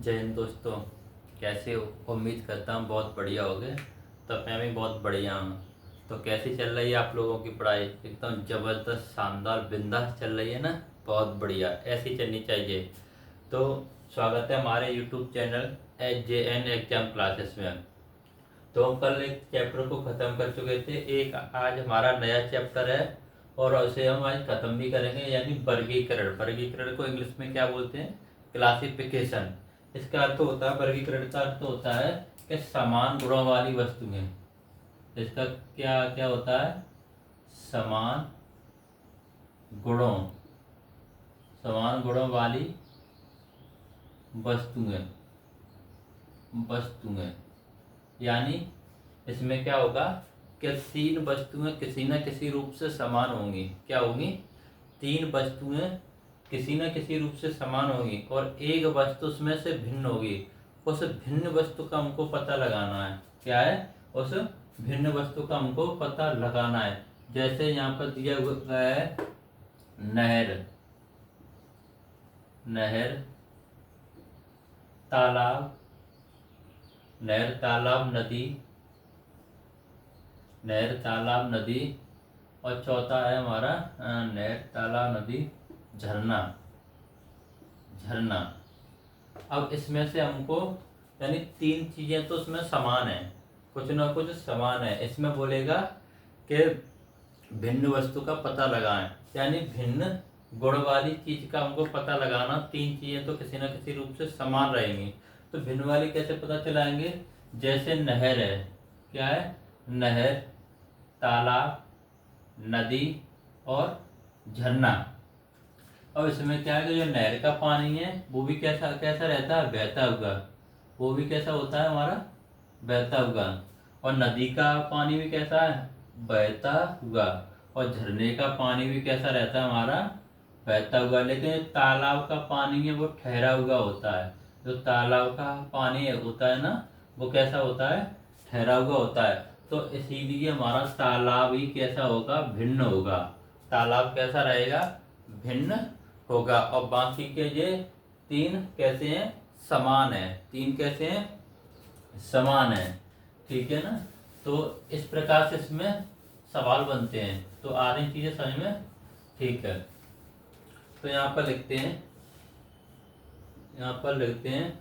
जय हिंद दोस्तों। कैसे हो? उम्मीद करता हूँ बहुत बढ़िया होगे। तो मैं भी बहुत बढ़िया हूँ। तो कैसी चल रही है आप लोगों की पढ़ाई? एकदम ज़बरदस्त, शानदार, बिंदास चल रही है ना? बहुत बढ़िया, ऐसी चलनी चाहिए। तो स्वागत है हमारे YouTube channel HJN exam classes में। तो हम कल एक चैप्टर को ख़त्म कर चुके थे, एक आज हमारा नया चैप्टर है और उसे हम आज ख़त्म भी करेंगे, यानी वर्गीकरण। वर्गीकरण को इंग्लिश में क्या बोलते हैं? क्लासिफिकेशन। इसका अर्थ होता है, वर्गीकरण का अर्थ होता है कि समान गुणों वाली वस्तुएं। इसका क्या क्या होता है? समान गुणों, समान गुणों वाली वस्तुएं। वस्तुएं यानी इसमें क्या होगा कि तीन वस्तुएं किसी न किसी रूप से समान होंगी। क्या होंगी? तीन वस्तुएं किसी न किसी रूप से समान होगी और एक वस्तु उसमें से भिन्न होगी। उस भिन्न वस्तु का हमको पता लगाना है। क्या है? उस भिन्न वस्तु का हमको पता लगाना है। जैसे यहाँ पर दिया गया है नहर, नहर, तालाब, नहर, तालाब, नदी, नहर, तालाब, नदी, और चौथा है हमारा नहर, तालाब, नदी, झरना। झरना। अब इसमें से हमको, यानी तीन चीजें तो उसमें समान है, कुछ ना कुछ समान है। इसमें बोलेगा कि भिन्न वस्तु का पता लगाएं, यानी भिन्न गुण वाली चीज का हमको पता लगाना। तीन चीजें तो किसी न किसी रूप से समान रहेंगी, तो भिन्न वाली कैसे पता चलाएंगे? जैसे नहर है, क्या है? नहर, तालाब, नदी और झरना। अब इसमें क्या है कि जो नहर का पानी है वो भी कैसा कैसा रहता है? बहता हुआ। वो भी कैसा होता है हमारा? बहता हुआ। और नदी का पानी भी कैसा है? बहता हुआ। और झरने का पानी भी कैसा रहता है हमारा? बहता हुआ। लेकिन तालाब का पानी है वो ठहरा हुआ होता है। जो तालाब का पानी है होता है ना, वो कैसा होता है? ठहरा हुआ होता है। तो इसीलिए हमारा तालाब ही कैसा होगा? भिन्न होगा। तालाब कैसा रहेगा? भिन्न होगा। और बाकी के ये तीन कैसे हैं? समान है। तीन कैसे हैं? समान है। ठीक है ना? तो इस प्रकार से इसमें सवाल बनते हैं। तो आ रही चीजें समझ में? ठीक है। तो यहाँ पर लिखते हैं, यहाँ पर लिखते हैं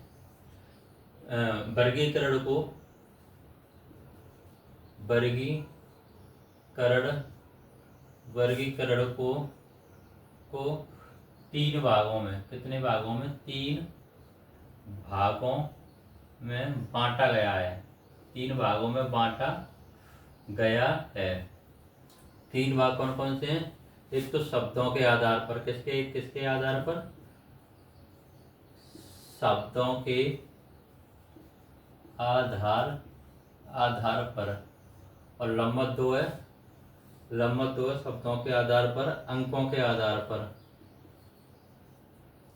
वर्गीकरण को, वर्गीकरण, वर्गीकरण को तीन भागों में, कितने भागों में? तीन भागों में बांटा गया है। तीन भागों में बांटा गया है। तीन भाग कौन कौन से हैं? एक तो शब्दों के आधार पर, किसके किसके आधार पर? शब्दों के आधार पर। और लंबवत दो है, लंबवत दो है शब्दों के आधार पर, अंकों के आधार पर,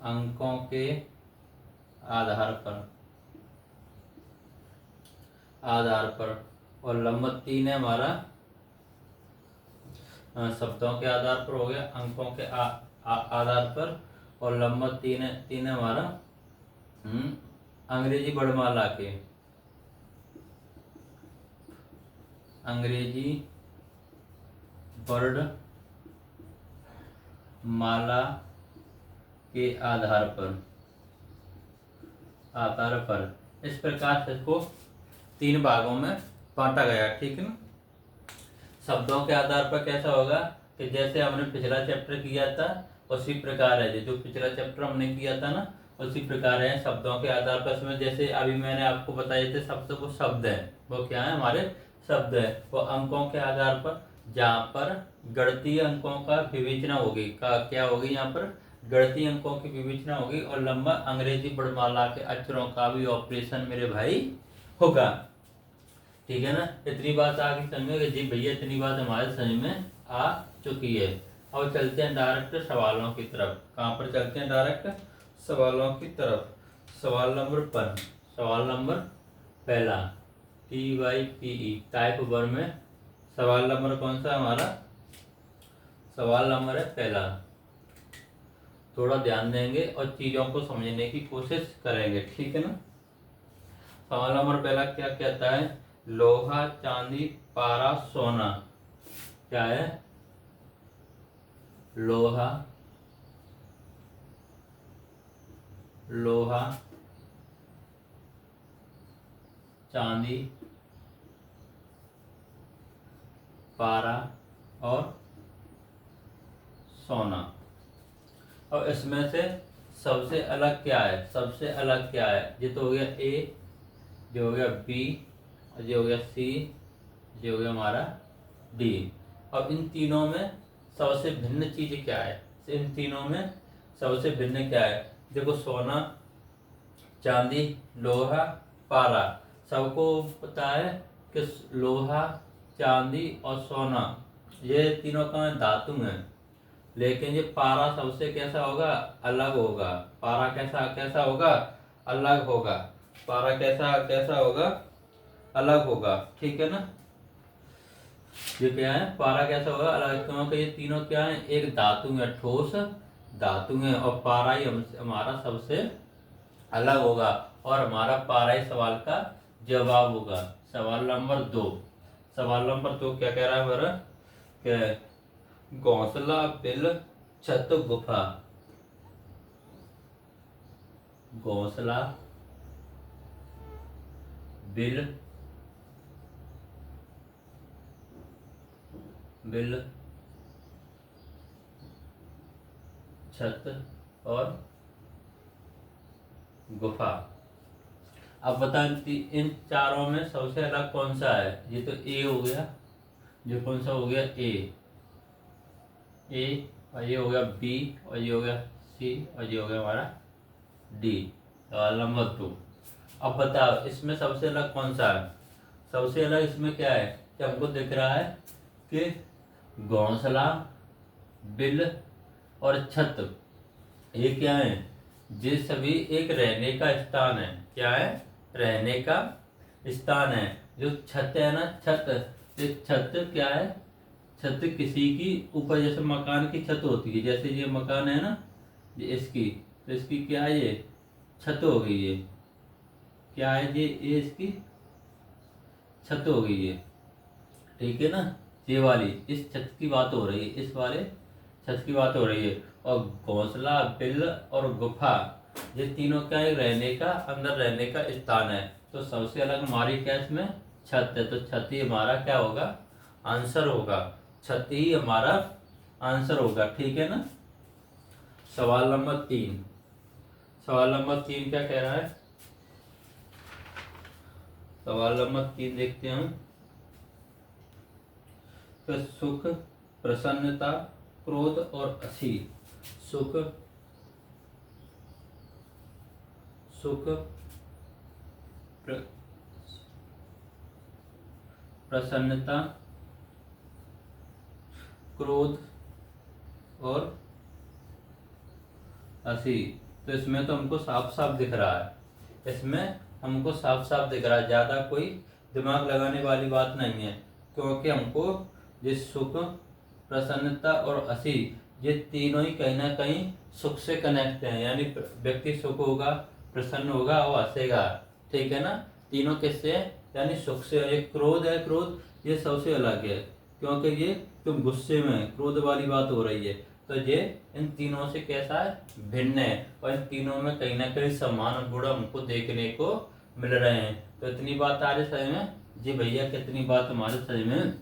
अंकों के आधार पर, आधार पर। और लंबवत तीन है हमारा, शब्दों के आधार पर हो गया, अंकों के आधार पर। और लंबवत तीन है हमारा अंग्रेजी वर्णमाला के, अंग्रेजी वर्णमाला के आधार पर, आधार पर। इस प्रकार से इसको तीन भागों में बांटा गया। ठीक है ना? शब्दों के आधार पर कैसा होगा कि जैसे हमने पिछला चैप्टर किया था उसी प्रकार है। जो पिछला चैप्टर हमने किया था ना, उसी प्रकार है। शब्दों के आधार पर इसमें जैसे अभी मैंने आपको बताए थे शब्द, वो शब्द है, वो क्या है? हमारे शब्द है। वो अंकों के आधार पर, जहाँ पर गणितीय अंकों का विवेचना होगी, का क्या होगी? यहाँ पर गणितीय अंकों की विवेचना होगी। और लंबा अंग्रेजी वर्णमाला के अक्षरों का भी ऑपरेशन मेरे भाई होगा। ठीक है ना? इतनी बात आ गई समझ में कि जी भैया इतनी बात हमारे समझ में आ चुकी है। और चलते हैं डायरेक्ट सवालों की तरफ। कहाँ पर चलते हैं? डायरेक्ट सवालों की तरफ। सवाल नंबर पर, सवाल नंबर पहला, TYPE टाइप वर्ब में सवाल नंबर कौन सा हमारा? सवाल नंबर है पहला। थोड़ा ध्यान देंगे और चीज़ों को समझने की कोशिश करेंगे, ठीक है ना। सवाल नंबर पहला क्या कहता है, लोहा चांदी पारा सोना। क्या है, लोहा, लोहा चांदी पारा और सोना। और इसमें से सबसे अलग क्या है, सबसे अलग क्या है, ये तो हो गया ए, ये हो गया बी, ये हो गया सी, ये हो गया हमारा डी। अब इन तीनों में सबसे भिन्न चीज क्या है, इन तीनों में सबसे भिन्न क्या है। देखो सोना चांदी लोहा पारा, सबको पता है कि लोहा चांदी और सोना ये तीनों का धातु हैं, लेकिन ये पारा सबसे कैसा होगा, अलग होगा। पारा कैसा कैसा होगा, अलग होगा। पारा कैसा कैसा होगा, अलग होगा, ठीक है ना। ये क्या है, पारा कैसा होगा, अलग, क्योंकि ये तीनों क्या है, एक धातु है, ठोस धातु है, और पारा ही हमारा सबसे अलग होगा। और हमारा पारा ही सवाल का जवाब होगा। सवाल नंबर 2, सवाल नंबर 2 क्या कह रहा है हमारा, कि घोंसला बिल छत गुफा। घोंसला बिल बिल छत और गुफा। अब बता, इन चारों में सबसे अलग कौन सा है। ये तो ए हो गया, जो कौन सा हो गया ए, और ये हो गया बी, और ये हो गया सी, और ये हो गया हमारा डी। सवाल नंबर 2, अब बताओ इसमें सबसे अलग कौन सा है। सबसे अलग इसमें क्या है कि हमको दिख रहा है कि घोंसला बिल और छत, ये क्या है, ये सभी एक रहने का स्थान है। क्या है, रहने का स्थान है। जो छत है ना, छत, ये छत क्या है, छत किसी की ऊपर, जैसे मकान की छत होती है, जैसे ये मकान है ना, ये इसकी, तो इसकी क्या है, ये छत हो गई। ये क्या है, ये इसकी छत हो गई है, ठीक है ना। ये वाली इस छत की बात हो रही है, इस वाले छत की बात हो रही है। और घोंसला बिल और गुफा, ये तीनों क्या है, रहने का, अंदर रहने का स्थान है। तो सबसे अलग हमारी क्या इसमें, छत है। तो छत ही हमारा क्या होगा, आंसर होगा। छत ही हमारा आंसर होगा, ठीक है ना। सवाल नंबर 3, सवाल नंबर 3 क्या कह रहा है। सवाल नंबर 3 देखते हैं हम, तो सुख प्रसन्नता क्रोध और हंसी। सुख, सुख प्रसन्नता क्रोध और हंसी। तो इसमें तो हमको साफ साफ दिख रहा है, इसमें हमको साफ साफ दिख रहा है, ज़्यादा कोई दिमाग लगाने वाली बात नहीं है। क्योंकि हमको ये सुख प्रसन्नता और हंसी, ये तीनों ही कहीं ना कहीं सुख से कनेक्ट हैं। यानी व्यक्ति सुख होगा, प्रसन्न होगा और हंसेगा, ठीक है ना। तीनों किससे है, यानी सुख से। और ये क्रोध है, क्रोध ये सबसे अलग है, क्योंकि ये तुम गुस्से में, क्रोध वाली बात हो रही है। तो ये इन तीनों से कैसा है, भिन्न है। और इन तीनों में कहीं ना कहीं समान गुण हमको देखने को मिल रहे हैं। तो इतनी बात आ रही सही में जी भैया, कितनी बात हमारे सही में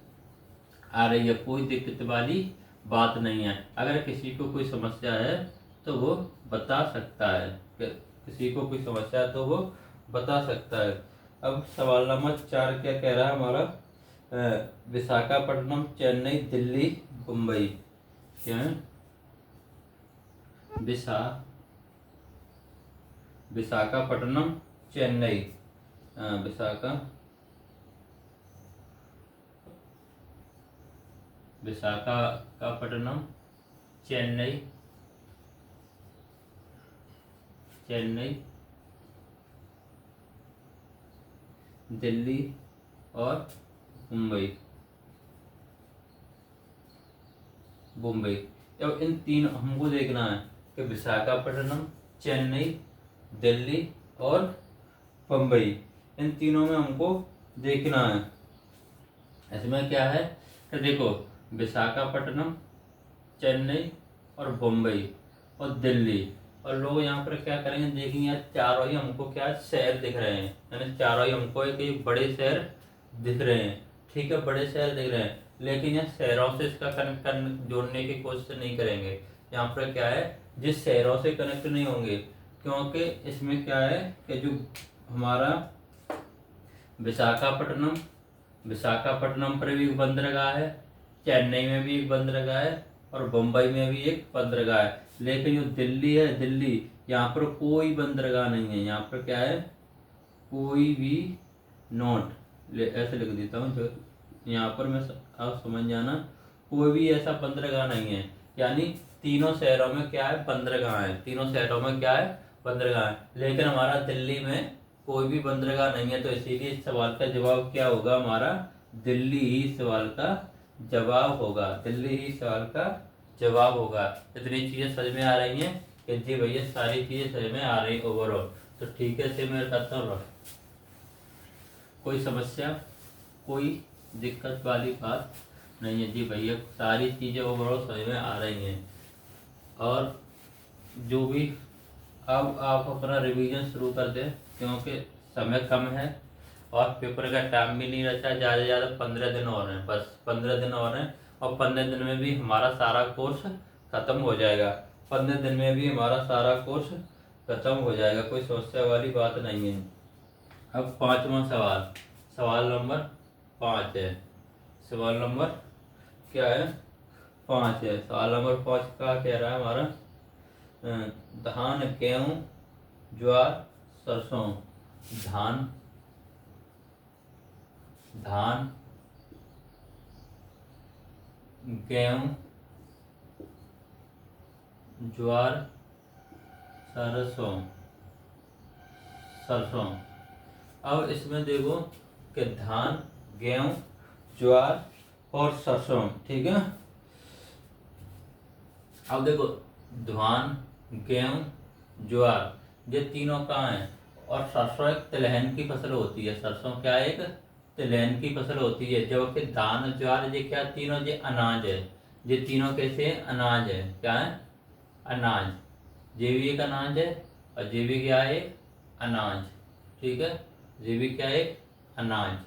आ रही है, कोई दिक्कत वाली बात नहीं है। अगर किसी को कोई समस्या है तो वो बता सकता है, किसी को कोई समस्या है तो वो बता सकता है। अब सवाल नंबर 4 क्या कह रहा है हमारा, विशाखापट्टनम चेन्नई दिल्ली मुंबई। क्या है, विशाखापट्टनम चेन्नई, विशाखापट्टनम चेन्नई, दिल्ली और मुंबई। अब इन तीन हमको देखना है कि विशाखापट्टनम, चेन्नई, दिल्ली और बम्बई, इन तीनों में हमको देखना है। इसमें क्या है कि देखो विशाखापट्टनम, चेन्नई और बम्बई और दिल्ली, और लोग यहाँ पर क्या करेंगे देखेंगे यार चारों ही हमको क्या शहर दिख रहे हैं, यानी चारों ही हमको एक बड़े शहर दिख रहे हैं। ठीक है, बड़े शहर दिख रहे हैं, लेकिन यहाँ शहरों से इसका कनेक्ट करने जोड़ने की कोशिश नहीं करेंगे। यहाँ पर क्या है जिस शहरों से कनेक्ट नहीं होंगे, क्योंकि इसमें क्या है कि जो हमारा विशाखापट्टनम, विशाखापट्टनम पर भी एक बंदरगाह है, चेन्नई में भी एक बंदरगाह है और बम्बई में भी एक बंदरगाह है। लेकिन जो दिल्ली है, दिल्ली यहाँ पर कोई बंदरगाह नहीं है। यहाँ पर क्या है कोई भी नोट ऐसे लिख देता हूँ जो यहाँ पर मैं आप समझ जाना, कोई भी ऐसा बंदरगाह नहीं है। यानी तीनों शहरों में क्या है बंदरगाह है, तीनों शहरों में क्या है बंदरगाह है, लेकिन हमारा दिल्ली में कोई भी बंदरगाह नहीं है। तो इसीलिए इस सवाल का जवाब क्या होगा हमारा, दिल्ली ही इस सवाल का जवाब होगा, दिल्ली ही सवाल का जवाब होगा। इतनी चीजें समझ में आ रही हैं कि जी भैया सारी चीजें समझ में आ रही ओवरऑल। तो ठीक है, इसे मैं करता हूँ। कोई समस्या, कोई दिक्कत वाली बात नहीं है जी भैया, सारी चीजें ओवरऑल समझ में आ रही हैं। और जो भी अब आप अपना रिवीजन शुरू कर दें, क्योंकि समय कम है और पेपर का टाइम भी नहीं रहता, ज़्यादा से ज़्यादा 15 दिन और हैं, बस 15 दिन और हैं। और 15 दिन में भी हमारा सारा कोर्स ख़त्म हो जाएगा, 15 दिन में भी हमारा सारा कोर्स ख़त्म हो जाएगा, कोई समस्या वाली बात नहीं है। अब 5वां सवाल, सवाल नंबर 5 है, सवाल नंबर क्या है 5 है। सवाल नंबर 5 का कह रहा है हमारा धान, गेहूँ, ज्वार, सरसों, धान, धान, गेहूँ, ज्वार, सरसों, सरसों। अब इसमें देखो कि धान, गेहूँ, ज्वार और सरसों, ठीक है। अब देखो धान, गेहूँ, ज्वार ये तीनों कहाँ हैं, और सरसों एक तिलहन की फसल होती है, सरसों क्या एक तिलहन की फसल होती है। जबकि धान, ज्वार ये क्या तीनों ये अनाज है, ये तीनों कैसे अनाज है, क्या है अनाज, ये भी एक अनाज है और ये भी क्या है एक अनाज, ठीक है, ये भी क्या है एक अनाज।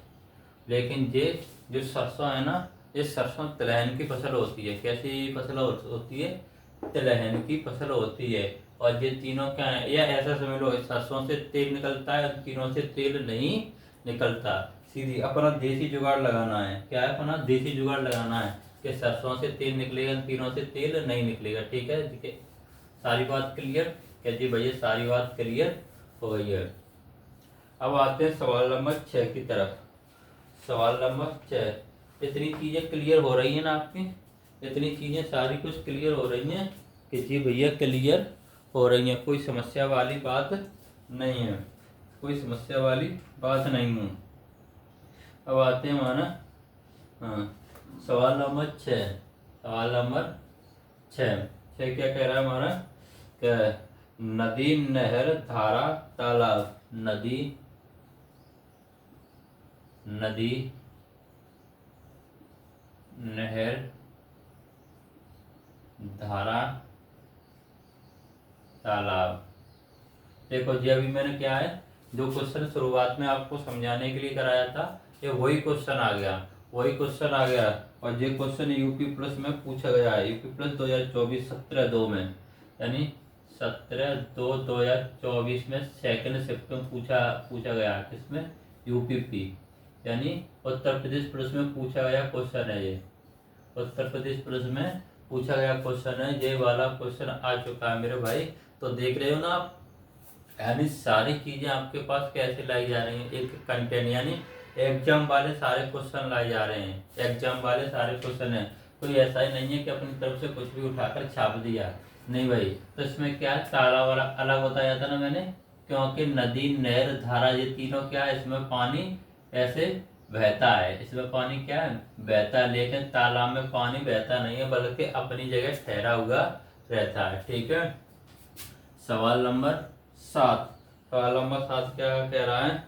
लेकिन ये जो सरसों है ना, ये सरसों तिलहन की फसल होती है। कैसी फसल होती है, तिलहन की फसल होती है। और ये तीनों क्या है, या ऐसा समझ लो सरसों से तेल निकलता है, तीनों से तेल नहीं निकलता। सीधी अपना देसी जुगाड़ लगाना है, क्या है अपना देसी जुगाड़ लगाना है कि सरसों से तेल निकलेगा, तीनों से तेल नहीं निकलेगा। ठीक है, सारी बात क्लियर, क्या जी भैया सारी बात क्लियर हो गई है। अब आते हैं सवाल नंबर 6 की तरफ। सवाल नंबर 6, इतनी चीजें क्लियर हो रही हैं ना आपकी, इतनी चीजें सारी कुछ क्लियर हो रही हैं कि जी भैया क्लियर हो रही हैं, कोई समस्या वाली बात नहीं है, कोई समस्या वाली बात नहीं है। अब आते हैं हमारा सवाल नंबर 6। सवाल नंबर 6 क्या कह रहा है हमारा कि नदी, नहर, धारा, तालाब, नदी, नदी, नहर, धारा, तालाब। देखो जी अभी मैंने क्या है जो क्वेश्चन शुरुआत में आपको समझाने के लिए कराया था, ये वही क्वेश्चन आ गया, वही क्वेश्चन आ गया। और ये क्वेश्चन यूपी प्लस में पूछा गया है, यूपी प्लस 2024 17/2 में, यानी 17/2/2024 में सेकंड शिफ्ट में पूछा गया। किसमें, यूपीपी, यानी उत्तर प्रदेश पुलिस में पूछा गया क्वेश्चन है ये, उत्तर प्रदेश पुलिस में पूछा गया क्वेश्चन है, ये वाला क्वेश्चन आ चुका है मेरे भाई। तो देख रहे हो ना आप, यानी सारी चीजें आपके पास कैसे लाई जा रही हैं, एक कंटेंट, यानी एग्जाम वाले सारे क्वेश्चन लाए जा रहे हैं, एग्जाम वाले सारे क्वेश्चन हैं। कोई ऐसा ही नहीं है कि अपनी तरफ से कुछ भी उठाकर छाप दिया, नहीं भाई। तो इसमें क्या ताला वाला अलग बताया था ना मैंने, क्योंकि नदी, नहर, धारा ये तीनों क्या है, इसमें पानी ऐसे बहता है, इसमें पानी क्या है बहता है। लेकिन तालाब में पानी बहता नहीं है, बल्कि अपनी जगह ठहरा हुआ रहता है। ठीक है, सवाल नंबर 7। सवाल नंबर 7 क्या कह रहा है?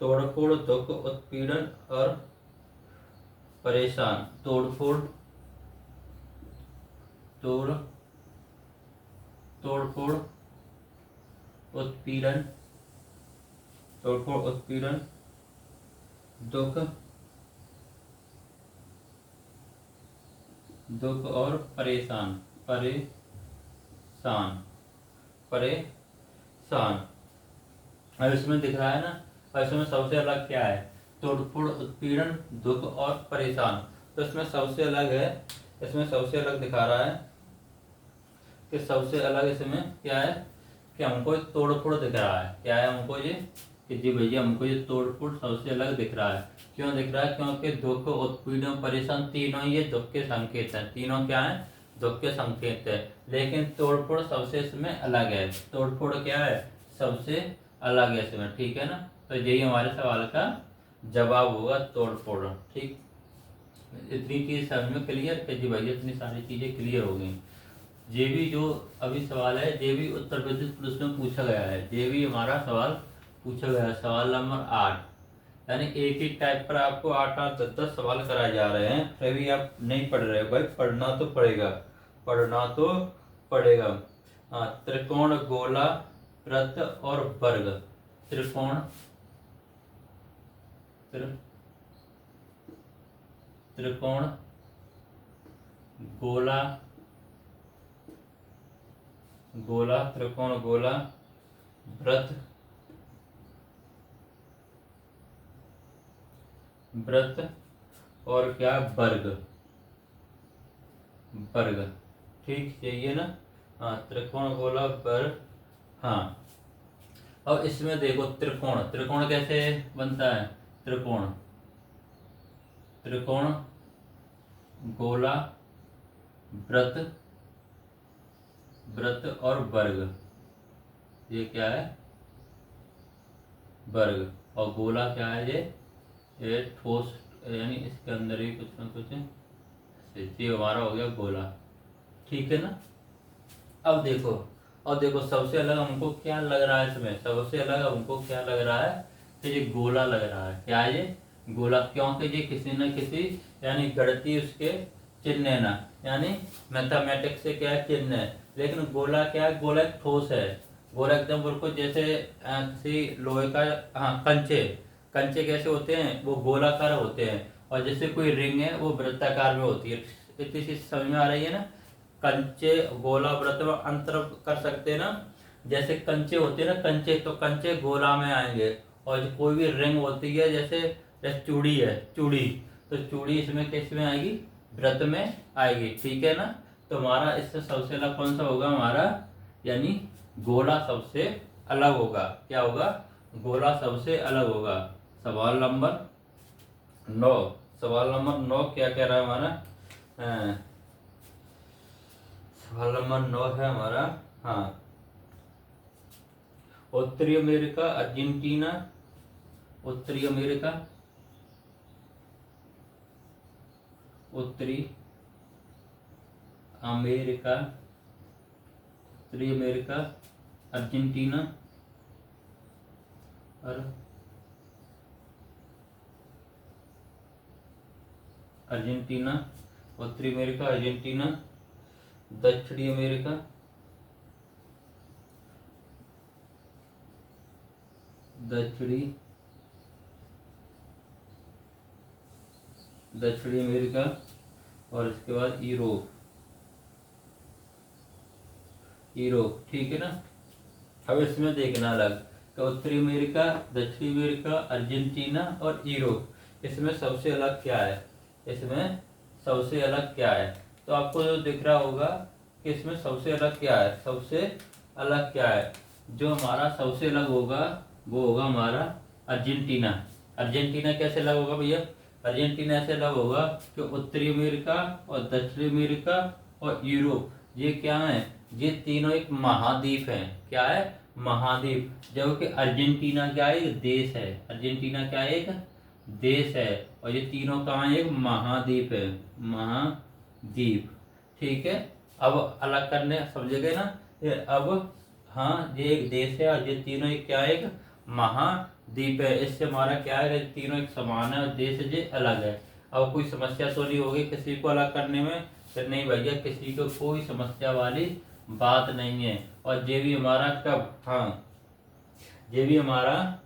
तोड़फोड़, दुख, उत्पीड़न और परेशान। तोड़फोड़, तोड़फोड़, उत्पीड़न, तोड़फोड़, उत्पीड़न, दुख, दुख और परेशान, परेशान। अब इसमें दिख रहा है ना, और इसमें सबसे अलग क्या है? तोड़फोड़, उत्पीड़न, दुख और परेशान। तो इसमें सबसे अलग है, इसमें सबसे अलग दिखा रहा है कि सबसे अलग इसमें क्या है कि हमको तोड़फोड़ दिख रहा है। क्या है हमको ये कि जी भैया हमको ये तोड़फोड़ सबसे अलग दिख रहा है। क्यों दिख रहा है? क्योंकि दुख, उत्पीड़न, परेशान तीनों ये दुख के संकेत हैं। तीनों क्या है? दुख के संकेत है। लेकिन तोड़फोड़ सबसे इसमें अलग है। तोड़फोड़ क्या है? सबसे अलग है इसमें। ठीक है ना? तो यही हमारे सवाल का जवाब होगा, तोड़फोड़। ठीक, इतनी चीज समझ में क्लियर कि जी भैया इतनी सारी चीजें क्लियर हो गई। ये भी जो अभी सवाल है, ये भी उत्तर प्रदेश पुलिस में पूछा गया है। ये भी हमारा सवाल पूछा गया है, सवाल नंबर 8। यानी एक ही टाइप पर आपको 8-8, 10-10 सवाल कराए जा रहे हैं, फिर भी आप नहीं पढ़ रहे हो। भाई पढ़ना तो पड़ेगा, पढ़ना तो पड़ेगा। हाँ, त्रिकोण, गोला, वृत्त और वर्ग। त्रिकोण, त्रिकोण, गोला, त्रिकोण, गोला, वृत्त, और क्या? वर्ग। ठीक, यही है ना? हाँ, त्रिकोण, गोला, वर्ग। हाँ, और इसमें देखो त्रिकोण, त्रिकोण कैसे बनता है? त्रिकोण, गोला, वृत्त, और वर्ग। ये क्या है? वर्ग। और गोला क्या है? ये ठोस, यानी इसके अंदर ही कुछ ना कुछ, ये हमारा हो गया गोला। ठीक है ना? अब देखो सबसे अलग हमको क्या लग रहा है इसमें? सबसे अलग हमको क्या लग रहा है कि ये गोला लग रहा है। क्या है ये? गोला। क्योंकि ये किसी न किसी यानी गणितीय उसके चिन्ह है ना, यानी मैथमेटिक्स से क्या है? चिन्ह है। लेकिन गोला क्या है? गोला एक ठोस है। गोला एकदम बिल्कुल जैसे किसी लोहे का, हाँ, कंचे कैसे होते हैं? वो गोलाकार होते हैं। और जैसे कोई रिंग है वो वृत्ताकार में होती है। इतनी चीज समझ में आ रही है ना? कंचे, गोला, वृत्त में अंतर कर सकते हैं ना? जैसे कंचे होते हैं ना, कंचे, तो कंचे गोला में आएंगे। और कोई भी रिंग होती है, जैसे चूड़ी है, चूड़ी, तो चूड़ी इसमें किस में आएगी? वृत्त में आएगी। ठीक है ना? तो हमारा इससे सबसे अलग कौन सा होगा हमारा? यानी गोला सबसे अलग होगा। क्या होगा? गोला सबसे अलग होगा। सवाल नंबर 9। सवाल नंबर 9 क्या कह रहा है हमारा? सवाल नंबर 9 है हमारा, हाँ, उत्तरी अमेरिका, अर्जेंटीना, उत्तरी अमेरिका, उत्तरी अमेरिका, उत्तरी अमेरिका, अर्जेंटीना और अर्जेंटीना, उत्तरी अमेरिका, अर्जेंटीना, दक्षिणी अमेरिका, दक्षिणी अमेरिका, और इसके बाद यूरोप। ठीक है ना? अब इसमें देखना अलग तो उत्तरी अमेरिका, दक्षिणी अमेरिका, अर्जेंटीना और यूरोप। इसमें सबसे अलग क्या है? इसमें सबसे अलग क्या है? तो आपको जो दिख रहा होगा कि इसमें सबसे अलग क्या है? सबसे अलग क्या है? जो हमारा सबसे अलग होगा वो होगा हमारा अर्जेंटीना। अर्जेंटीना कैसे अलग होगा भैया? अर्जेंटीना ऐसे अलग होगा कि उत्तरी अमेरिका और दक्षिणी अमेरिका और यूरोप, ये क्या है? ये तीनों एक महाद्वीप है। क्या है? महाद्वीप। जबकि अर्जेंटीना क्या है? एक देश है। अर्जेंटीना क्या है? एक देश है। और ये तीनों कहाँ है? एक महाद्वीप है। महाद्वीप। ठीक है? अब अलग करने समझे गए ना अब हाँ, ये एक देश है और ये तीनों एक क्या है, एक महाद्वीप है। इससे हमारा क्या है, ये तीनों एक समान है और देश ये अलग है। अब कोई समस्या तो नहीं होगी किसी को अलग करने में? फिर नहीं भैया, किसी को कोई समस्या वाली बात नहीं है। और ये भी हमारा कब, हाँ, ये भी हमारा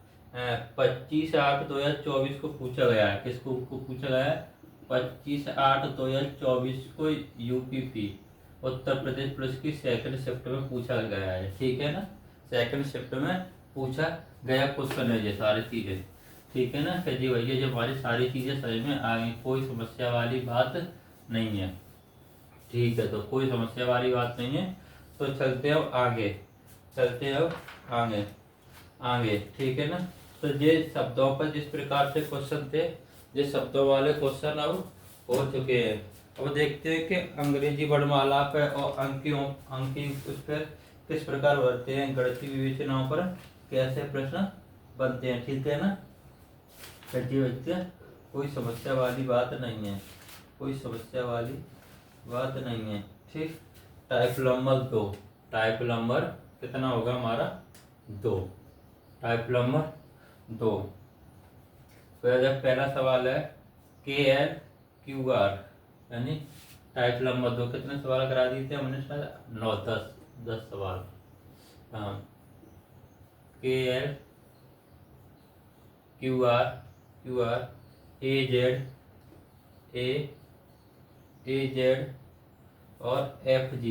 25/8/2024 को पूछा गया है। किसको को पूछा गया है? 25/8/2024 को यूपीपी उत्तर प्रदेश पुलिस की सेकंड शिफ्ट में पूछा गया है। ठीक है ना, सेकंड शिफ्ट में पूछा गया क्वेश्चन है ये सारी चीजें। ठीक है ना, कि जी भैया जब हमारी सारी चीजें समझ में आ गई, कोई समस्या वाली बात नहीं है। ठीक है, तो कोई समस्या वाली बात नहीं है। तो चलते हैं अब आगे, चलते हैं अब आगे आगे। ठीक है ना, तो ये शब्दों पर जिस प्रकार से क्वेश्चन थे, ये शब्दों वाले क्वेश्चन अब हो चुके हैं। अब देखते हैं कि अंग्रेजी वर्णमाला पर और अंकी उस पर किस प्रकार बनते हैं, गणितीय विवेचनाओं पर कैसे प्रश्न बनते हैं। ठीक है ना, चलिए बच्चे, कोई समस्या वाली बात नहीं है, कोई समस्या वाली बात नहीं है। ठीक, टाइप नंबर 2, टाइप नंबर कितना होगा हमारा? 2, टाइप नंबर 2। तो जब पहला सवाल है KLQR, यानी टाइप नंबर 2। कितने सवाल करा दिए थे हमने? शायद 9 10 सवाल। हाँ, KLQR AZ और FG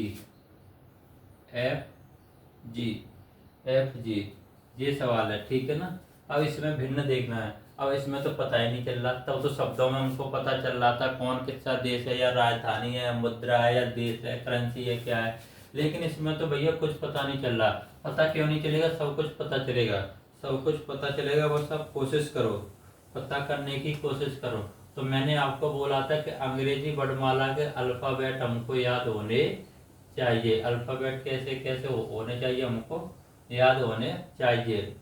ये सवाल है। ठीक है ना, अब इसमें भिन्न देखना है। अब इसमें तो पता ही नहीं चल रहा, तब तो शब्दों में हमको पता चल रहा था कौन किसका देश है, या राजधानी है, मुद्रा है, या देश है, करेंसी है, क्या है। लेकिन इसमें तो भैया कुछ पता नहीं चल रहा। पता क्यों नहीं चलेगा? सब कुछ पता चलेगा, सब कुछ पता चलेगा। बस आप कोशिश करो, पता करने की कोशिश करो। तो मैंने आपको बोला था कि अंग्रेजी वर्णमाला के अल्फाबेट हमको याद होने चाहिए। अल्फाबेट कैसे कैसे होने चाहिए, हमको याद होने चाहिए।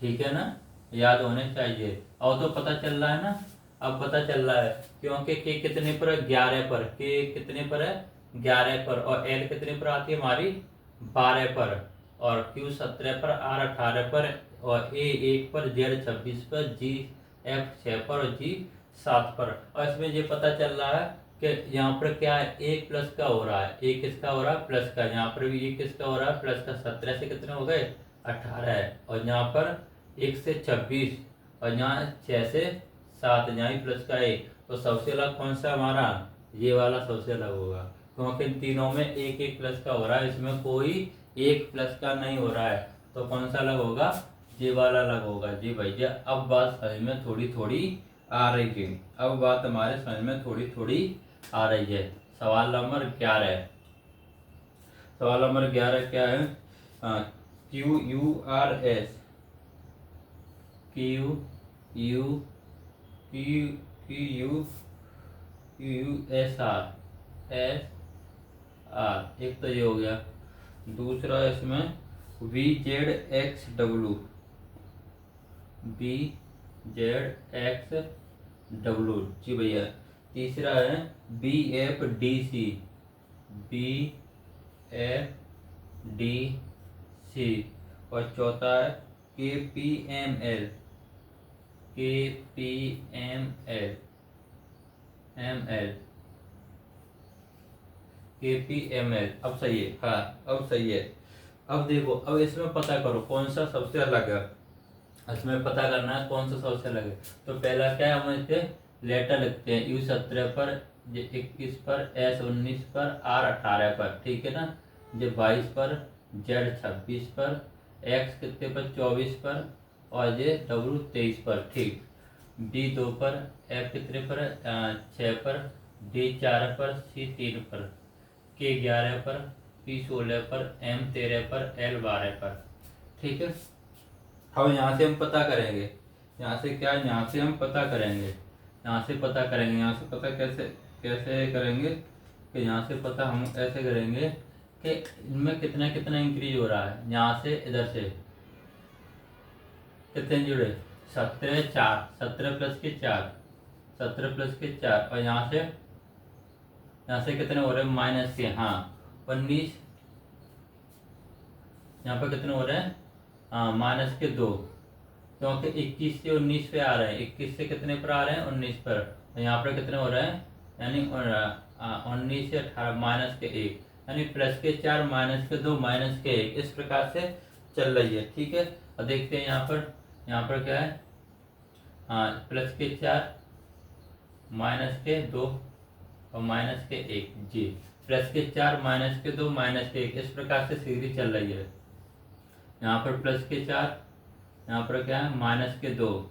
ठीक है ना, याद होने चाहिए। और तो पता चल रहा है ना, अब पता चल रहा है क्योंकि के कितने पर है? 11 पर। के कितने पर है? 11 पर। और एल कितने पर आती है हमारी? 12 पर। और क्यू 17 पर, आर 18 पर, और ए 1 पर, जेड 26 पर, जी एफ 6 पर, और जी 7 पर। और इसमें ये पता चल रहा है कि यहाँ पर क्या है, एक प्लस का हो रहा है। एक किसका हो रहा है? प्लस का। यहाँ पर भी एक किसका हो रहा है? प्लस का। 17 से कितने हो गए? 18 है। और यहाँ पर 1 से 26, और यहाँ 6 से 7, यहाँ प्लस का 1। तो सबसे अलग कौन सा हमारा? ये वाला सबसे अलग होगा, क्योंकि इन तीनों में एक एक प्लस का हो रहा है, इसमें कोई एक प्लस का नहीं हो रहा है। तो कौन सा अलग होगा? ये वाला अलग होगा। जी भैया, अब बात समझ में थोड़ी थोड़ी आ रही है, अब बात हमारे समझ में थोड़ी थोड़ी आ रही है। सवाल नंबर 11, सवाल नंबर 11 क्या है? QURS QUSR एक तो ये हो गया। दूसरा इसमें VZXW जी भैया। तीसरा है BFDC और चौथा है KPML अब सही है, हाँ अब सही है। अब देखो, अब इसमें पता करो कौन सा सबसे अलग है। इसमें पता करना है कौन सा सबसे अलग है। तो पहला क्या है, हम इसके लेटर लिखते हैं। U17 पर, ये 21 पर, S19 पर, R18 पर। ठीक है ना, ये 22 पर, Z26 पर, X कितने पर? 24 पर, और ये W23 पर। ठीक, D2 पर, F कितने पर? 6 पर, D4 पर, C3 पर, K11 पर, P16 पर, M13 पर, L12 पर। ठीक है, अब यहाँ से हम पता करेंगे। यहाँ से क्या, यहाँ से हम पता करेंगे, यहाँ से पता करेंगे। यहाँ से पता कैसे कैसे करेंगे कि यहाँ से पता हम ऐसे करेंगे कि इनमें कितना कितना इंक्रीज हो रहा है। यहाँ से इधर से कितने जुड़े? 17 4, 17 प्लस के 4, 17 प्लस के 4, और यहाँ से कितने हो रहे हैं? माइनस के, हाँ 19 यहाँ पर कितने हो रहे हैं, हाँ -2, क्योंकि 21 से 19 पे आ रहे हैं, 21 से कितने पर आ रहे हैं, 19 पर। तो यहाँ पर कितने हो रहे हैं, यानी 19 से 18 -1, यानी +4 -2 -1, इस प्रकार से चल रही है। ठीक है, और देखते हैं यहाँ पर क्या है, हाँ +4 -2 और -1 जी, +4 -2 -1, इस प्रकार से सीरीज चल रही है। यहाँ पर +4, यहाँ पर क्या है -2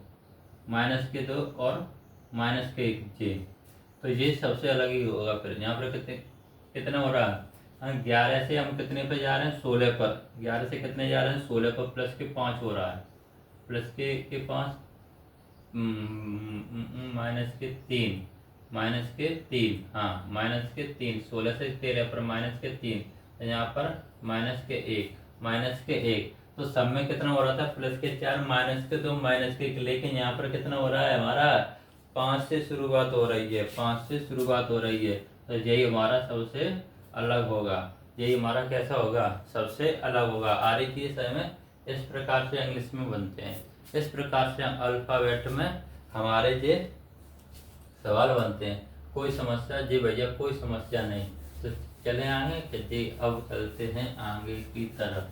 और -1 जी, तो ये सबसे अलग ही होगा। फिर यहाँ पर कितना हो रहा है, हाँ 11 से हम कितने पे जा रहे हैं, 16 पर, 11 से कितने जा रहे हैं, 16 पर, +5 हो रहा है, +5 -3 हाँ -3, 16 से 13 पर -3, यहाँ पर -1 तो सब में कितना हो रहा था, +4 -2 -1, लेकिन यहाँ पर कितना हो रहा है हमारा, 5 से शुरुआत हो रही है, 5 से शुरुआत हो रही है। तो यही हमारा सबसे अलग होगा, यही हमारा कैसा होगा, सबसे अलग होगा। आर की में इस प्रकार से इंग्लिश में बनते हैं, इस प्रकार से अल्फाबेट में हमारे ये सवाल बनते हैं। कोई समस्या जी भैया, कोई समस्या नहीं। तो चले आगे कि जी अब चलते हैं आगे की तरफ,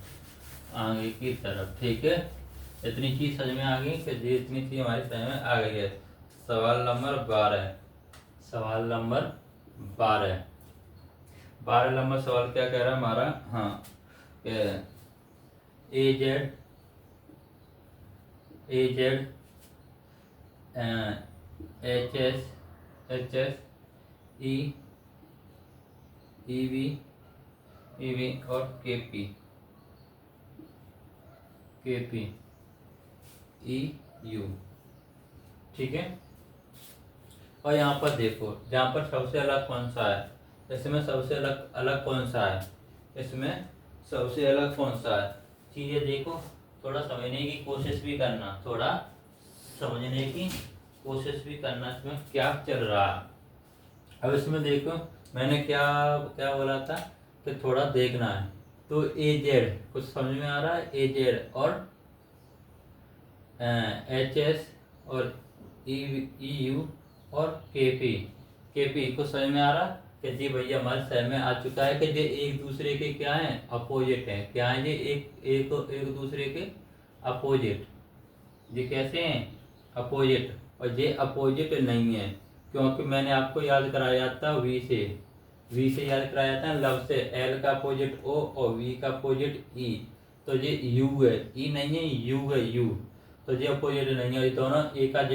आगे की तरफ। ठीक है, इतनी चीज समझ में आ गई कि जी इतनी चीज हमारी समझ में आ गई है। सवाल नंबर 12, सवाल नंबर 12, 12 नंबर सवाल क्या कह रहा है हमारा, हाँ AZ HS EV और KP EU। ठीक है, और यहाँ पर देखो, जहाँ पर सबसे अलग कौन सा है, इसमें सबसे अलग कौन सा है, इसमें सबसे अलग कौन सा है, चीजें देखो, थोड़ा समझने की कोशिश भी करना, थोड़ा समझने की कोशिश भी करना इसमें क्या चल रहा है। अब इसमें देखो मैंने क्या क्या बोला था कि थोड़ा देखना है। तो AZ कुछ समझ में आ रहा है, AZ और HS और EU और KP कुछ समझ में आ रहा है कि जी भैया हमारे समझ में आ चुका है कि ये एक दूसरे के क्या हैं, अपोजिट हैं। क्या है ये, एक दूसरे के अपोजिट। ये कैसे हैं, अपोजिट। और ये अपोजिट नहीं है, क्योंकि मैंने आपको याद कराया था वी से याद कराया था, लव से, L का अपोजिट O और V का अपोजिट E। तो ये U है, E नहीं है, U है, U। तो ये अपोजिट नहीं है, ये दोनों A का Z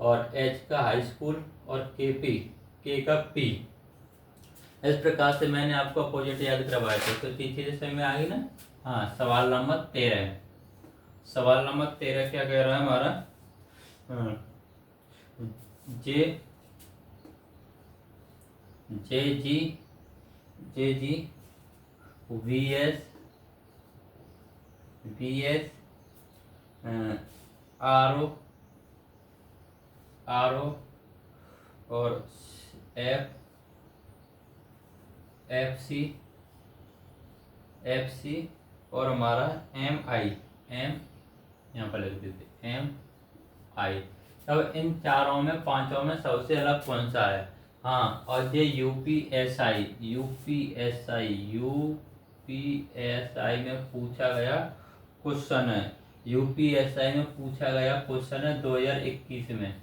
और H का हाई स्कूल और K का P। इस प्रकार से मैंने आपको अपोजिट याद करवाया था। तो चीजें समझ में आ गई ना। हाँ, सवाल नंबर 13, सवाल नंबर 13 क्या कह रहा है हमारा, JG VS RO और FC और हमारा MI, यहाँ पर लिख देते MI। अब इन चारों में, पांचों में सबसे अलग कौन सा है। हाँ, और ये UPSI में पूछा गया क्वेश्चन है, UPSI में पूछा गया क्वेश्चन है 2021 में,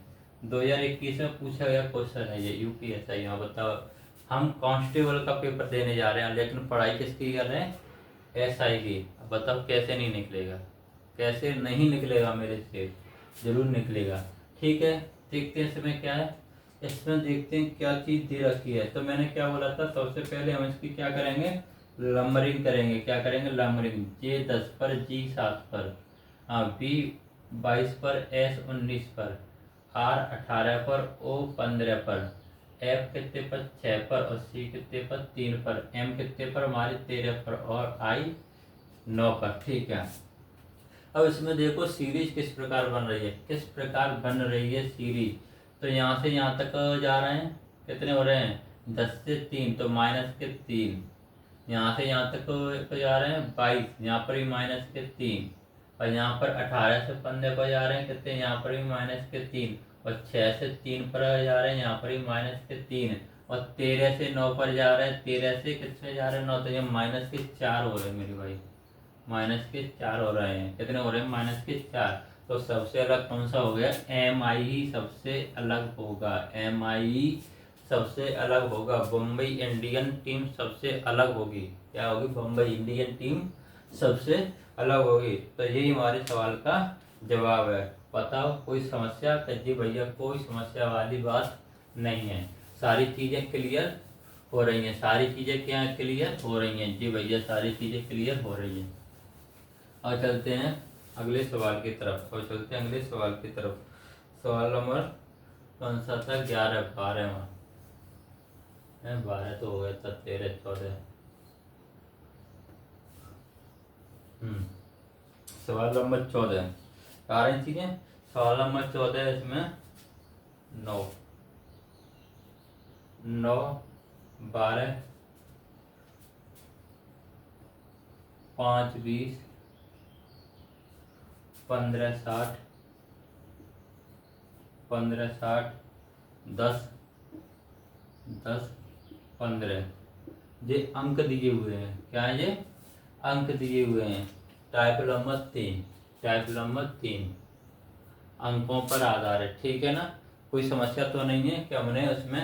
2021 में पूछा गया क्वेश्चन है ये UPSI। यहाँ बताओ, हम कांस्टेबल का पेपर देने जा रहे हैं, लेकिन पढ़ाई किसकी कर रहे हैं, SI की। बताओ कैसे नहीं निकलेगा, कैसे नहीं निकलेगा मेरे से, जरूर निकलेगा। ठीक है, देखते हैं इसमें क्या है, इसमें देखते हैं क्या चीज दे रखी है। तो मैंने क्या बोला था, सबसे पहले हम इसकी क्या करेंगे, नंबरिंग करेंगे। क्या करेंगे, नंबरिंग। J10 पर, G7 पर, B 22 पर, S 19 पर, R 18 पर, O 15 पर, F कितने पर, 6 पर, और C कितने पर, 3 पर, M कितने पर, हमारे 13 पर, और I 9 पर। ठीक है, अब इसमें देखो सीरीज किस प्रकार बन रही है, किस प्रकार बन रही है सीरीज। तो यहाँ से यहाँ तक जा रहे हैं, कितने हो रहे हैं, 10 से 3, तो -3, यहाँ से यहाँ तक को जा रहे हैं 22, यहाँ पर भी माइनस के 3, और यहाँ पर 18 से 15 पर जा रहे हैं कितने, यहाँ पर भी माइनस के 3, और 6 से 3 पर जा रहे हैं, यहाँ पर भी माइनस के 3, और 13 से 9 पर जा रहे हैं, 13 से कितने जा रहे हैं 9, तो ये माइनस के 4 हो रहे हैं मेरे भाई, माइनस के 4 हो रहे हैं। कितने हो रहे हैं, माइनस के 4। तो सबसे अलग कौन सा हो गया, एम आई ही सबसे अलग होगा, एम आई सबसे अलग होगा, बम्बई इंडियन टीम सबसे अलग होगी। क्या होगी, बम्बई इंडियन टीम सबसे अलग होगी। तो यही हमारे सवाल का जवाब है। बताओ कोई समस्या, जी भैया कोई समस्या वाली बात नहीं है, सारी चीजें क्लियर हो रही हैं, सारी चीजें क्या क्लियर हो रही हैं, जी भैया सारी चीजें क्लियर हो रही हैं। और चलते हैं अगले सवाल की तरफ, और चलते हैं अगले सवाल की तरफ। सवाल नंबर कौन सा था, 11, 12वां, 12 तो हो गया था, 13, 14। सवाल नंबर 14, कारण चीजें, सवाल नंबर 14 इसमें 9, 9, 12, 5, 20, 15, 60, 15, 60, 10, 10, 15, ये अंक दिए हुए हैं। क्या है ये, अंक दिए हुए हैं। टाइप नंबर 3, टाइप नंबर 3 अंकों पर आधारित, ठीक है ना। कोई समस्या तो नहीं है कि हमने उसमें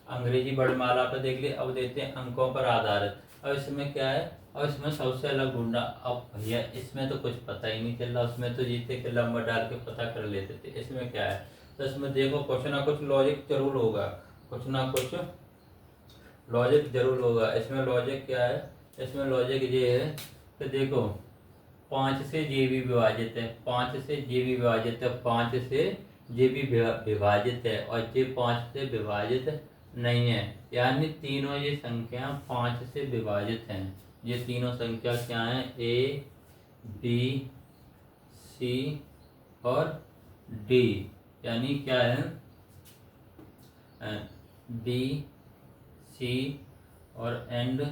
अंग्रेजी वर्णमाला पर देख लिया, अब देते हैं अंकों पर आधारित। अब इसमें क्या है, और इसमें सबसे अलग ढूंढना। अब भैया इसमें तो कुछ पता ही नहीं चल रहा, उसमें तो जीते के लंबर डाल के पता कर लेते थे, इसमें क्या है। तो इसमें देखो कुछ ना कुछ लॉजिक जरूर होगा, कुछ ना कुछ लॉजिक जरूर होगा। इसमें लॉजिक क्या है, इसमें लॉजिक ये है कि देखो 5 से जे भी विभाजित है, 5 से जे भी विभाजित है, 5 से जे भी विभाजित है, और जे 5 से विभाजित नहीं है। यानी तीनों ये संख्या 5 से विभाजित हैं। ये तीनों संख्या क्या हैं, ए, बी, सी और डी। यानी क्या है, बी, सी और एंड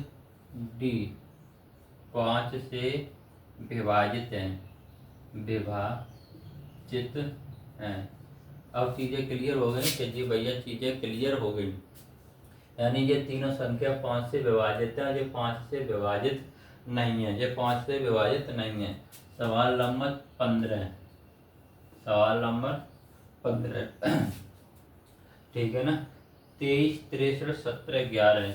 डी 5 से विभाजित हैं, विभाजित हैं। अब चीजें क्लियर हो गई कि जी भैया चीजें क्लियर हो गई। यानी ये तीनों संख्या 5 से विभाजित है, ये 5 से विभाजित नहीं है, ये 5 से विभाजित नहीं है। सवाल नंबर 15, सवाल नंबर 15 ठीक है ना। 23, 63, 17, 11,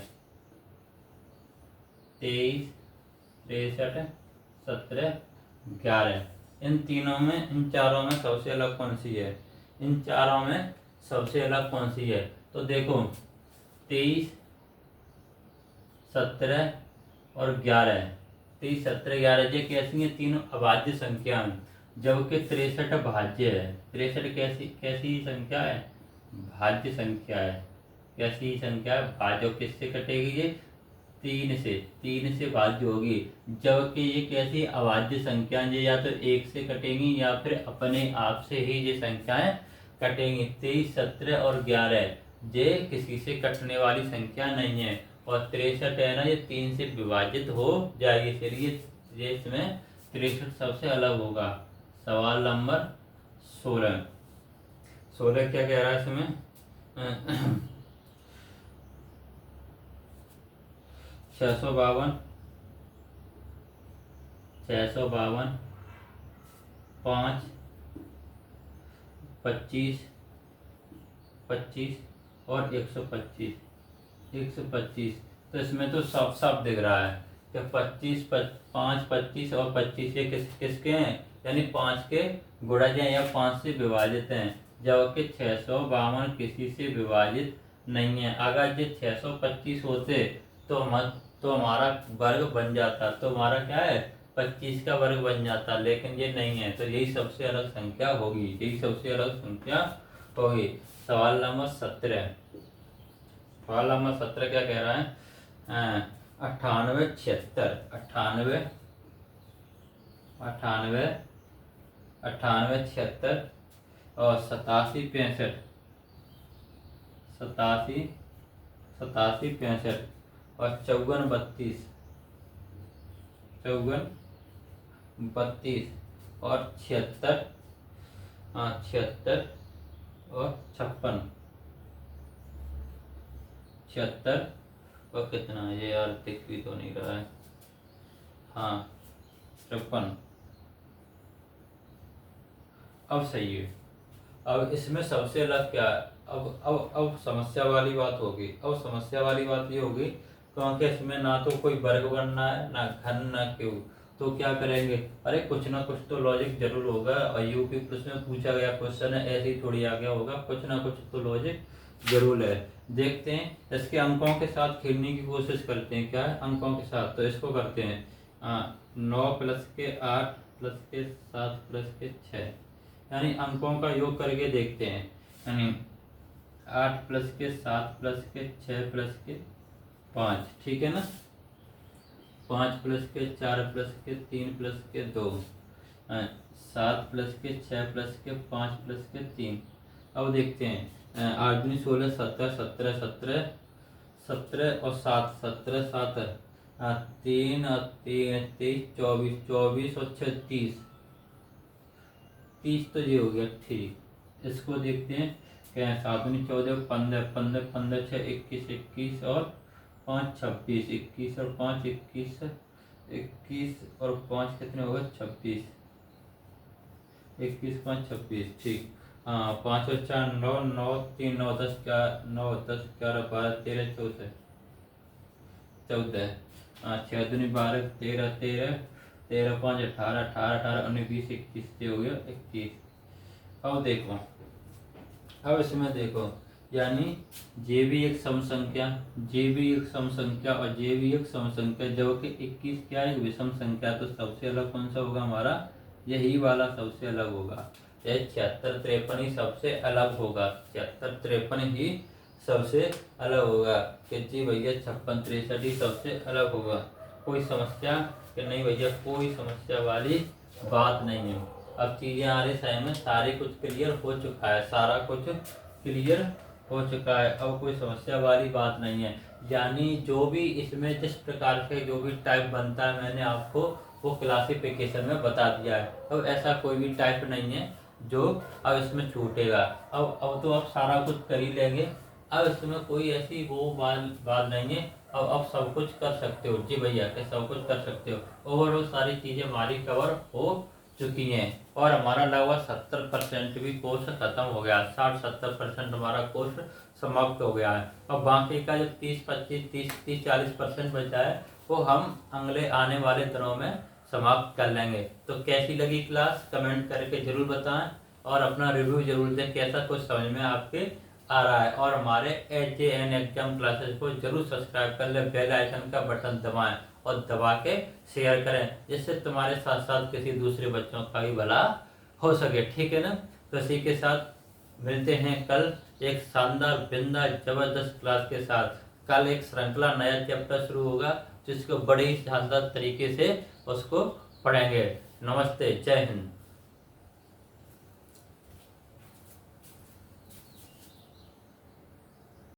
23, 63, 17, 11, इन तीनों में, इन चारों में सबसे अलग कौन सी है, इन चारों में सबसे अलग कौन सी है। तो देखो 23, 17 और 11, 23, 17, 11 ये कैसी है, तीनों अभाज्य संख्या हैं, जबकि 63 भाज्य है। 63 कैसी कैसी संख्या है, भाज्य संख्या है। कैसी संख्या है, भाज्य। किससे कटेगी ये, 3 से भाज्य होगी। जबकि ये कैसी अभाज्य संख्या है, या तो 1 से कटेंगी या फिर अपने आप से ही ये संख्याएं कटेंगी। 23, 17 और 11 ये किसी से कटने वाली संख्या नहीं है, और 63 है ना, ये 3 से विभाजित हो जाएगी, चलिए ये इसमें 63 सबसे अलग होगा। सवाल नंबर 16, 16 क्या कह रहा है इसमें 652, 652, 5, 25, 25 और 125, 125। तो इसमें तो सब सब दिख रहा है कि 25, 5, 25 और 25 ये किसके हैं, यानी 5 के गुणज हैं या 5 से विभाजित हैं। जबकि 652 किसी से विभाजित नहीं है। अगर ये 625 होते तो हमारा वर्ग बन जाता, तो हमारा क्या है 25 का वर्ग बन जाता, लेकिन ये नहीं है। तो यही सबसे अलग संख्या होगी, यही सबसे अलग संख्या होगी। सवाल नंबर 17, सवाल नंबर 17 क्या कह रहा है, 98, 76, 98, 98, 98, 76 और 87, 65, 87, 87, 65 और 54, 32, 54, 32 और 76, 76 और 56, 76 और कितना है ये यार, दिख भी तो नहीं रहा है, हाँ 53। अब सही है। अब इसमें सबसे अलग क्या है, अब समस्या वाली बात होगी। अब समस्या वाली बात ये होगी क्योंकि इसमें ना तो कोई वर्ग बनना है, ना घन, ना क्यों, तो क्या करेंगे, अरे कुछ ना कुछ तो लॉजिक जरूर होगा। और यूपी पुलिस में पूछा गया क्वेश्चन है, ऐसे ही थोड़ी आ गया होगा, कुछ ना कुछ तो लॉजिक जरूर है। देखते हैं इसके अंकों के साथ खेलने की कोशिश करते हैं। क्या है, अंकों के साथ, तो इसको करते हैं 9 प्लस के 8 प्लस के 7 प्लस के 6, यानी अंकों का योग करके देखते हैं। यानी 8 प्लस के 7 प्लस के 6 प्लस के 5, ठीक है ना, 5 प्लस के 4 प्लस के 3 प्लस के 2, 7 प्लस के 6 प्लस के 5 प्लस के 3। अब देखते हैं 8 दूनी 16, 17, 17, 17, 17 और 7, 17, 7, 3 और 3, 23, 24, 24 और 6, 30, 30 तो ये हो गया, ठीक। इसको देखते हैं क्या है, 7 दूनी 14, 15, 15, 15, 6, 21, 21 और 5, 26, 21 और 5, 21, 21 और 5 कितने हो गए, 26, 21, 5, 26, ठीक। हाँ 5 और 4 9, 9 3 9 10 9 10 11 12 13 14 14, 6 दूनी 12, 13 13, 13 5 18, 18 18 19 20 21 से हो गया 21। अब देखो, अब इसमें देखो, यानी जे भी एक सम संख्या, जे भी एक सम संख्या और जे भी एक सम संख्या, जबकि 21 क्या है, विषम संख्या, तो सबसे अलग कौन सा होगा हमारा, यही वाला सबसे अलग होगा। यह 76 53 ही सबसे अलग होगा, 76 53 ही सबसे अलग होगा कि जी भैया 56 63 ही सबसे अलग होगा। कोई समस्या कि नहीं भैया, कोई समस्या वाली बात नहीं है। अब चीजें आ रही सही में, सारे कुछ क्लियर हो चुका है, सारा कुछ क्लियर हो चुका है। अब कोई समस्या वाली बात नहीं है। यानी जो भी इसमें जिस प्रकार के जो भी टाइप बनता है, मैंने आपको वो क्लासिफिकेशन में बता दिया है। अब ऐसा कोई भी टाइप नहीं है जो अब इसमें छूटेगा। अब तो आप सारा कुछ कर ही लेंगे। अब इसमें कोई ऐसी वो बात नहीं है। अब सब कुछ कर सकते हो जी भैया, के सब कुछ कर सकते हो। ओवरऑल सारी चीजें हमारी कवर हो चुकी हैं और हमारा लगभग 70% भी कोर्स खत्म हो गया, 60-70% हमारा कोर्स समाप्त हो गया है। अब बाकी का जो 30-25-30-40% बचा है वो हम अगले आने वाले दिनों में समाप्त कर लेंगे। तो कैसी लगी क्लास कमेंट करके जरूर बताएं और अपना रिव्यू जरूर दें, कैसा कुछ समझ में आपके आ रहा है। और हमारे HJN एग्जाम क्लासेस को जरूर सब्सक्राइब कर ले, बेल आइकन का बटन दबाएं और दबा के शेयर करें, जिससे तुम्हारे साथ साथ किसी दूसरे बच्चों का भी भला हो सके, ठीक है ना। तो इसी के साथ मिलते हैं कल एक शानदार बिंदा जबरदस्त क्लास के साथ। कल एक श्रृंखला नया चैप्टर शुरू होगा जिसको बड़े ही शानदार तरीके से उसको पढ़ेंगे। नमस्ते, जय हिंद।